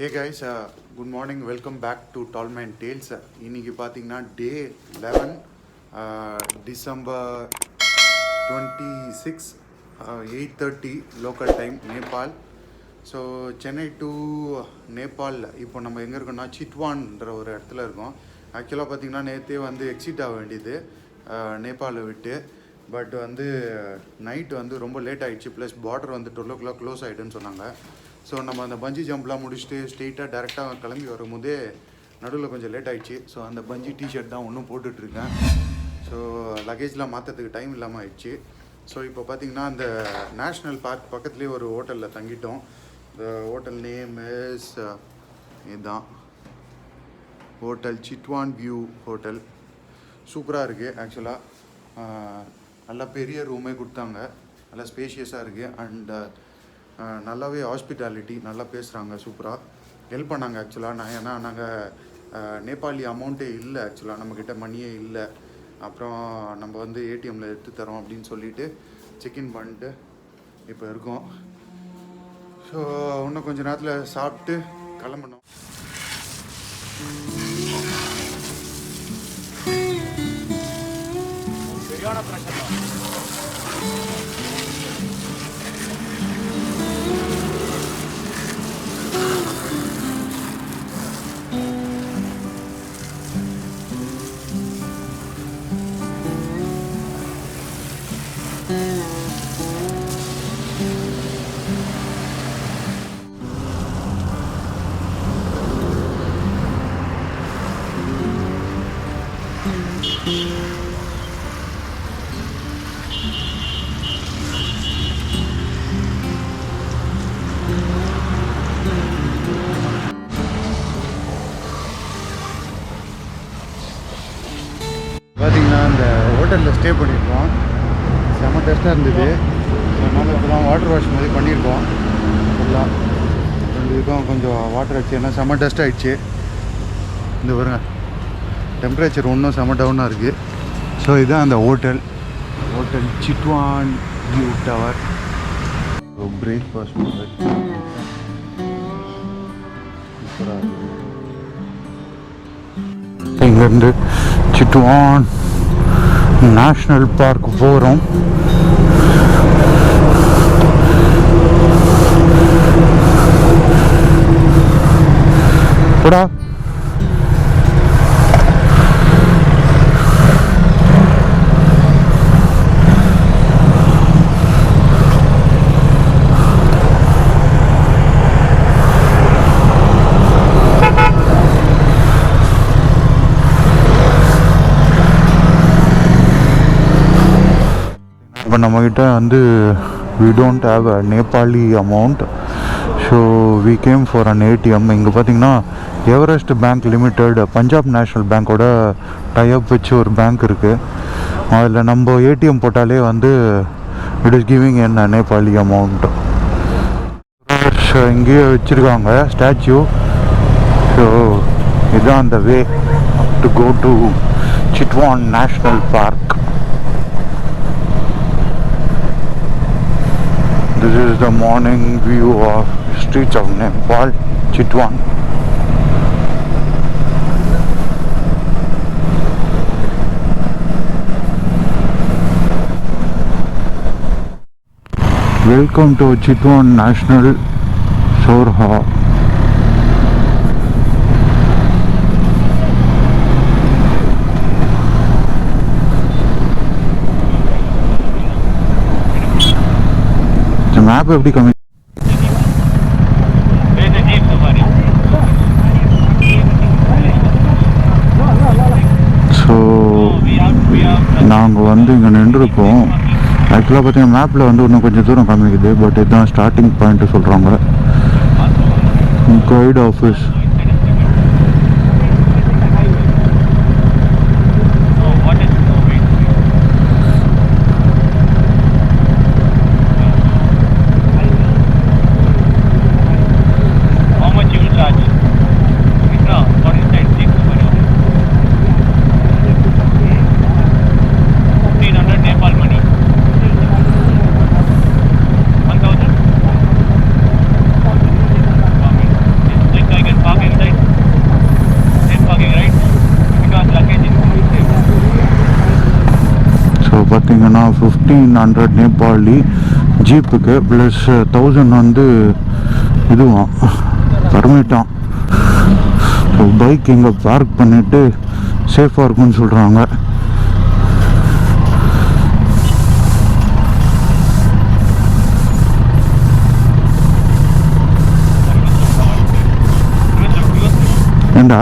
Hey guys, good morning. Welcome back to Talman Tales. இன்னைக்கு பார்த்தீங்கன்னா Day-11, December 26, 8:30 local time, Nepal. So Chennai to Nepal இப்போ நம்ம எங்கே இருக்கோம்னா சிட்வான்ற ஒரு இடத்துல இருக்கோம். ஆக்சுவலாக பார்த்திங்கன்னா நேற்றே வந்து எக்ஸிட் ஆக வேண்டியது நேபாளை விட்டு. பட் வந்து நைட்டு வந்து ரொம்ப லேட் ஆகிடுச்சு. ப்ளஸ் பார்டர் வந்து 12 o'clock க்ளோஸ் ஆகிடுன்னு சொன்னாங்க. ஸோ நம்ம அந்த பஞ்சி ஜம்ப்லாம் முடிச்சுட்டு ஸ்ட்ரெயிட்டாக டேரெக்டாக கிளம்பி வரும்போதே நடுவில் கொஞ்சம் லேட் ஆகிடுச்சு. ஸோ அந்த பஞ்சி டிஷர்ட் தான் ஒன்றும் போட்டுட்ருக்கேன். ஸோ லக்கேஜ்லாம் மாற்றத்துக்கு டைம் இல்லாமல் ஆயிடுச்சு. ஸோ இப்போ பார்த்திங்கன்னா அந்த நேஷ்னல் பார்க் பக்கத்துலேயே ஒரு ஹோட்டலில் தங்கிட்டோம். இந்த ஹோட்டல் நேம் இஸ் இதுதான் ஹோட்டல் சிட்வான் வியூ ஹோட்டல். சூப்பராக இருக்குது. ஆக்சுவலாக நல்லா பெரிய ரூமே கொடுத்தாங்க, நல்லா ஸ்பேஷியஸாக இருக்குது. அண்ட் நல்லாவே ஹாஸ்பிட்டாலிட்டி நல்லா பேசுகிறாங்க, சூப்பராக ஹெல்ப் பண்ணாங்க. ஆக்சுவலாக ஏன்னா நாங்கள் நேபாளி அமௌண்ட்டே இல்லை, ஆக்சுவலாக நம்மக்கிட்ட மணியே இல்லை. அப்புறம் நம்ம வந்து ஏடிஎம்மில் எடுத்து தரோம் அப்படின்னு சொல்லிவிட்டு செக்இன் பண்ணிட்டு இப்போ இருக்கோம். ஸோ இன்னும் கொஞ்சம் நேரத்தில் சாப்பிட்டு கிளம்பணும். சரியான பிரச்சனை. பார்த்திங்கன்னா இந்த ஹோட்டலில் ஸ்டே பண்ணியிருக்கோம். செம்ம டெஸ்ட்டாக இருந்தது. அதனால் இப்போலாம் வாட்டர் வாஷ் மாதிரி பண்ணியிருக்கோம். ஃபுல்லாக 2 இதுக்கும் கொஞ்சம் வாட்டர் வச்சு, ஏன்னா செம்ம டெஸ்ட் ஆகிடுச்சு. இந்த பாருங்க, டெம்பரேச்சர் இன்னும் செம்ம டவுனாக இருக்குது. ஸோ இதுதான் அந்த hotel Chitwan view tower. Breakfast சூப்பராக இருக்குது. இங்கேருந்து சிட்வான் நேஷ்னல் பார்க் போகிறோம். போடா. இப்போ நம்மக்கிட்ட வந்து we don't have a Nepali amount, so we came for an ATM. இங்கே பார்த்தீங்கன்னா Everest bank limited Punjab national பேங்க்கோட டைப் வச்சு ஒரு பேங்க் இருக்குது. அதில் நம்ம ஏடிஎம் போட்டாலே வந்து it is giving an Nepali amount. இங்கேயே வச்சுருக்காங்க ஸ்டாச்சு. ஸோ இதுதான் அந்த way to go to Chitwan national park. This is the morning view of streets of Nepal, Chitwan. Welcome to Chitwan National Sorha. Map எப்படி கம்மி. ஸோ நாங்கள் வந்து இங்கே நின்றுருக்கோம். ஆக்சுவலாக பார்த்தீங்கன்னா மேப்பில் வந்து இன்னும் கொஞ்சம் தூரம் காமிக்குது. பட் இதுதான் ஸ்டார்டிங் பாயிண்ட்டு சொல்கிறாங்க. Guide office. பார்த்தீங்கன்னா 1500 நேபாளி ஜீப்புக்கு ப்ளஸ் 1000 வந்து இதுவாம் பர்மிட்டான். ஸோ பைக் இங்கே பார்க் பண்ணிவிட்டு சேஃபாக இருக்கும்னு சொல்கிறாங்க. ஏண்டா